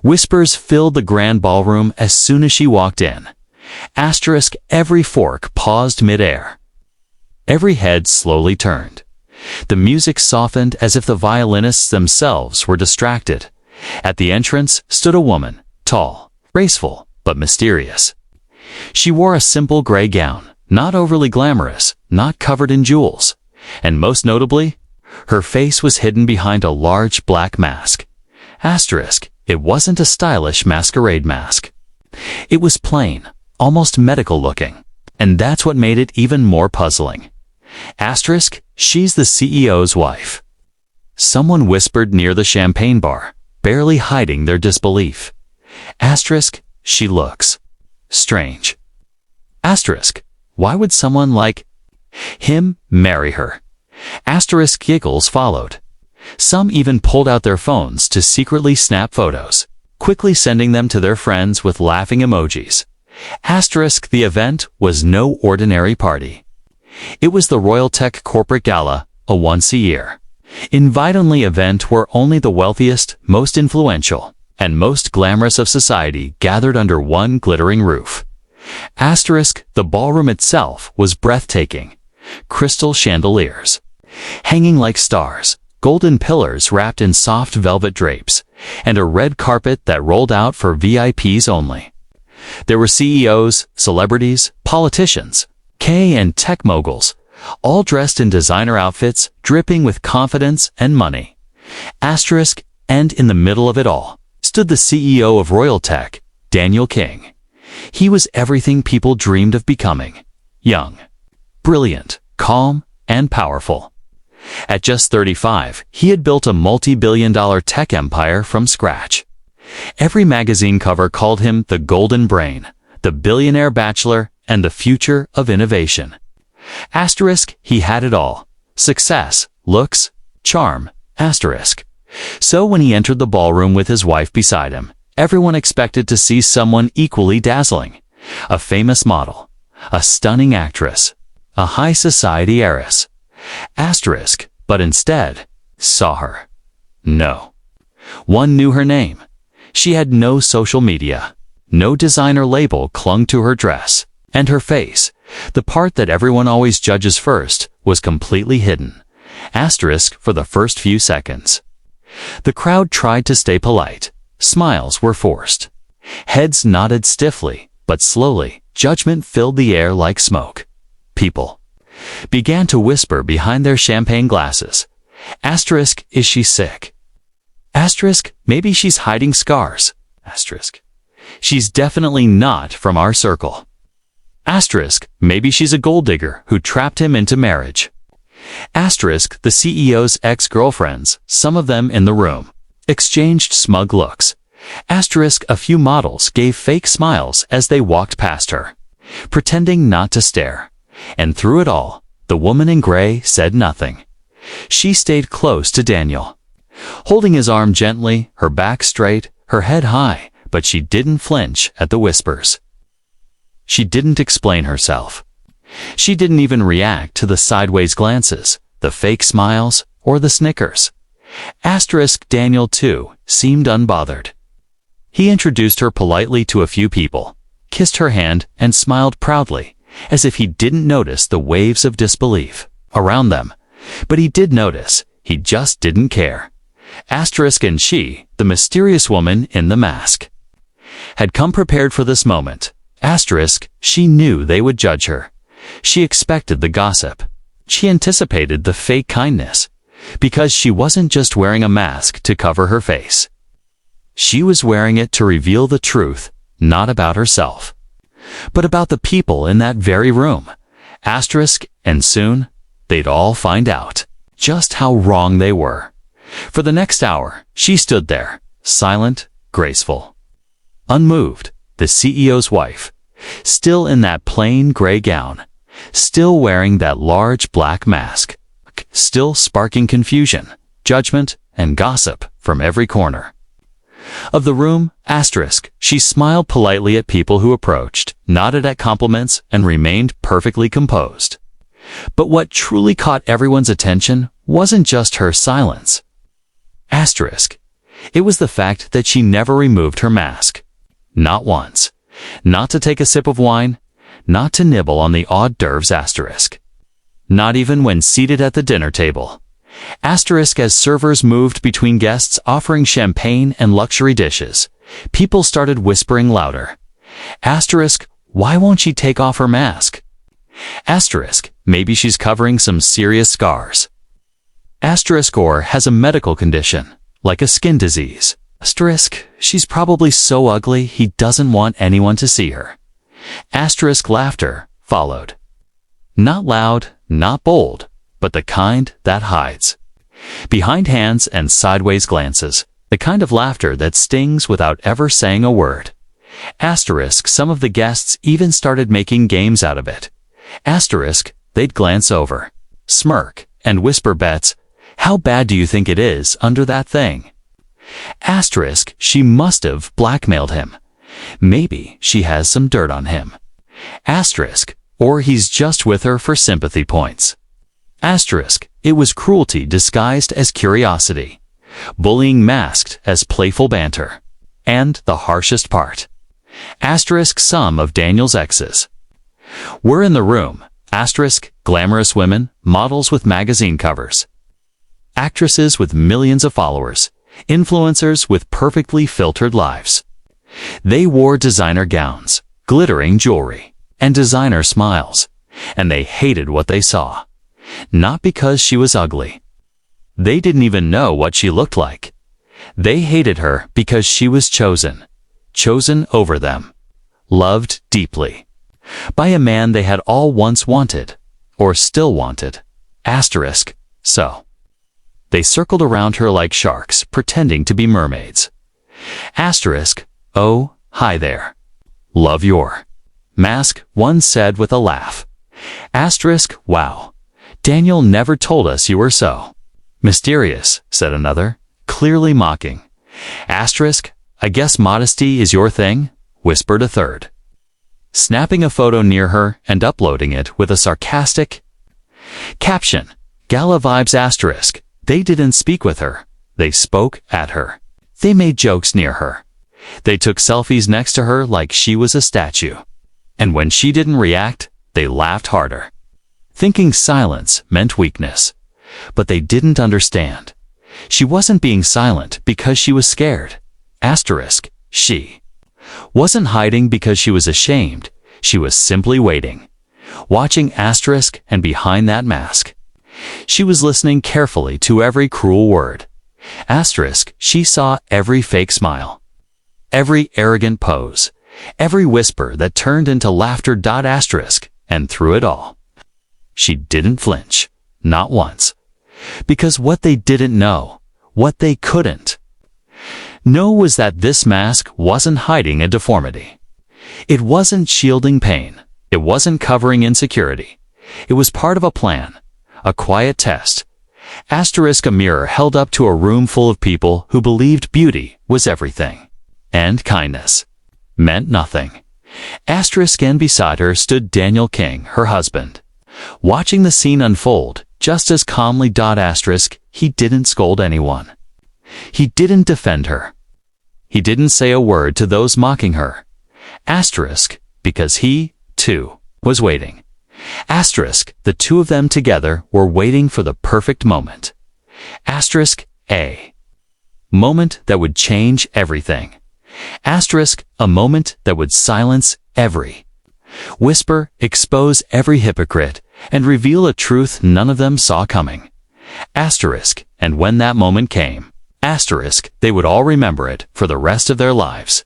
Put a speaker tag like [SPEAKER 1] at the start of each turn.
[SPEAKER 1] Whispers filled the grand ballroom as soon as she walked in. Asterisk, every fork paused mid-air. Every head slowly turned. The music softened as if the violinists themselves were distracted. At the entrance stood a woman, tall, graceful, but mysterious. She wore a simple gray gown, not overly glamorous, not covered in jewels. And most notably, her face was hidden behind a large black mask. Asterisk, it wasn't a stylish masquerade mask. It was plain, almost medical looking, and that's what made it even more puzzling. Asterisk, she's the CEO's wife. Someone whispered near the champagne bar, barely hiding their disbelief. Asterisk, she looks strange. Asterisk, why would someone like him marry her? Asterisk, giggles followed. Some even pulled out their phones to secretly snap photos, quickly sending them to their friends with laughing emojis. Asterisk, the event was no ordinary party. It was the Royaltech Corporate Gala, a once-a-year, invite-only event where only the wealthiest, most influential, and most glamorous of society gathered under one glittering roof. Asterisk, the ballroom itself was breathtaking. Crystal chandeliers, hanging like stars, golden pillars wrapped in soft velvet drapes, and a red carpet that rolled out for VIPs only. There were CEOs, celebrities, politicians, and tech moguls, all dressed in designer outfits, dripping with confidence and money. Asterisk, and in the middle of it all, stood the CEO of Royaltech, Daniel King. He was everything people dreamed of becoming. Young, brilliant, calm, and powerful. At just 35, he had built a multi-billion-dollar tech empire from scratch. Every magazine cover called him the Golden Brain, the billionaire bachelor, and the future of innovation. Asterisk, he had it all. Success, looks, charm, asterisk. So when he entered the ballroom with his wife beside him, everyone expected to see someone equally dazzling. A famous model, a stunning actress, a high society heiress. Asterisk, but instead, saw her. No. One knew her name. She had no social media. No designer label clung to her dress. And her face, the part that everyone always judges first, was completely hidden. Asterisk for the first few seconds. The crowd tried to stay polite. Smiles were forced. Heads nodded stiffly, but slowly, judgment filled the air like smoke. People began to whisper behind their champagne glasses. Asterisk, is she sick? Asterisk, maybe she's hiding scars. Asterisk, she's definitely not from our circle. Asterisk, maybe she's a gold digger who trapped him into marriage. Asterisk, the CEO's ex-girlfriends, some of them in the room, exchanged smug looks. Asterisk, a few models gave fake smiles as they walked past her, pretending not to stare. And through it all, the woman in gray said nothing. She stayed close to Daniel, holding his arm gently, her back straight, her head high, but she didn't flinch at the whispers. She didn't explain herself. She didn't even react to the sideways glances, the fake smiles, or the snickers. Asterisk, Daniel, too, seemed unbothered. He introduced her politely to a few people, kissed her hand, and smiled proudly, as if he didn't notice the waves of disbelief around them. But he did notice, he just didn't care. Asterisk and she, the mysterious woman in the mask, had come prepared for this moment. Asterisk, she knew they would judge her. She expected the gossip. She anticipated the fake kindness, because she wasn't just wearing a mask to cover her face. She was wearing it to reveal the truth, not about herself, but about the people in that very room. Asterisk, and soon, they'd all find out just how wrong they were. For the next hour, she stood there, silent, graceful, unmoved, the CEO's wife, still in that plain gray gown, still wearing that large black mask, still sparking confusion, judgment, and gossip from every corner of the room. Asterisk, she smiled politely at people who approached, nodded at compliments, and remained perfectly composed. But what truly caught everyone's attention wasn't just her silence. Asterisk, It was the fact that she never removed her mask. Not once. Not to take a sip of wine. Not to nibble on the hors d'oeuvres asterisk. Not even when seated at the dinner table. Asterisk as servers moved between guests offering champagne and luxury dishes. People started whispering louder. Asterisk, why won't she take off her mask? Asterisk, maybe she's covering some serious scars. Asterisk or has a medical condition, like a skin disease. Asterisk, she's probably so ugly he doesn't want anyone to see her. Asterisk laughter followed. Not loud, not bold, but the kind that hides. Behind hands and sideways glances, the kind of laughter that stings without ever saying a word. Asterisk, some of the guests even started making games out of it. Asterisk, they'd glance over, smirk, and whisper bets. How bad do you think it is under that thing? Asterisk, she must have blackmailed him. Maybe she has some dirt on him. Asterisk, or he's just with her for sympathy points. Asterisk, it was cruelty disguised as curiosity. Bullying masked as playful banter. And the harshest part. Asterisk, some of Daniel's exes were in the room. Asterisk, glamorous women, models with magazine covers. Actresses with millions of followers. Influencers with perfectly filtered lives. They wore designer gowns, glittering jewelry, and designer smiles, and they hated what they saw. Not because she was ugly. They didn't even know what she looked like. They hated her because she was chosen over them, loved deeply, by a man they had all once wanted, or still wanted. Asterisk, so. They circled around her like sharks, pretending to be mermaids. Asterisk, oh, hi there. Love your mask, one said with a laugh. Asterisk, wow. Daniel never told us you were so mysterious, said another, clearly mocking. Asterisk, I guess modesty is your thing, whispered a third, snapping a photo near her and uploading it with a sarcastic caption. Gala vibes asterisk. They didn't speak with her. They spoke at her. They made jokes near her. They took selfies next to her like she was a statue. And when she didn't react, they laughed harder. Thinking silence meant weakness. But they didn't understand. She wasn't being silent because she was scared. Asterisk, she wasn't hiding because she was ashamed. She was simply waiting. Watching asterisk and behind that mask. She was listening carefully to every cruel word. Asterisk, she saw every fake smile. Every arrogant pose. Every whisper that turned into laughter. Asterisk, and through it all, she didn't flinch. Not once. Because what they didn't know, what they couldn't know was that this mask wasn't hiding a deformity. It wasn't shielding pain. It wasn't covering insecurity. It was part of a plan. A quiet test. Asterisk, a mirror held up to a room full of people who believed beauty was everything. And kindness meant nothing. Asterisk, and beside her stood Daniel King, her husband, watching the scene unfold just as calmly. Asterisk, he didn't scold anyone. He didn't defend her. He didn't say a word to those mocking her. Asterisk, because he, too, was waiting. Asterisk, the two of them together were waiting for the perfect moment. Asterisk, a moment that would change everything. Asterisk, a moment that would silence every whisper, expose every hypocrite, and reveal a truth none of them saw coming. Asterisk, and when that moment came, asterisk, they would all remember it for the rest of their lives.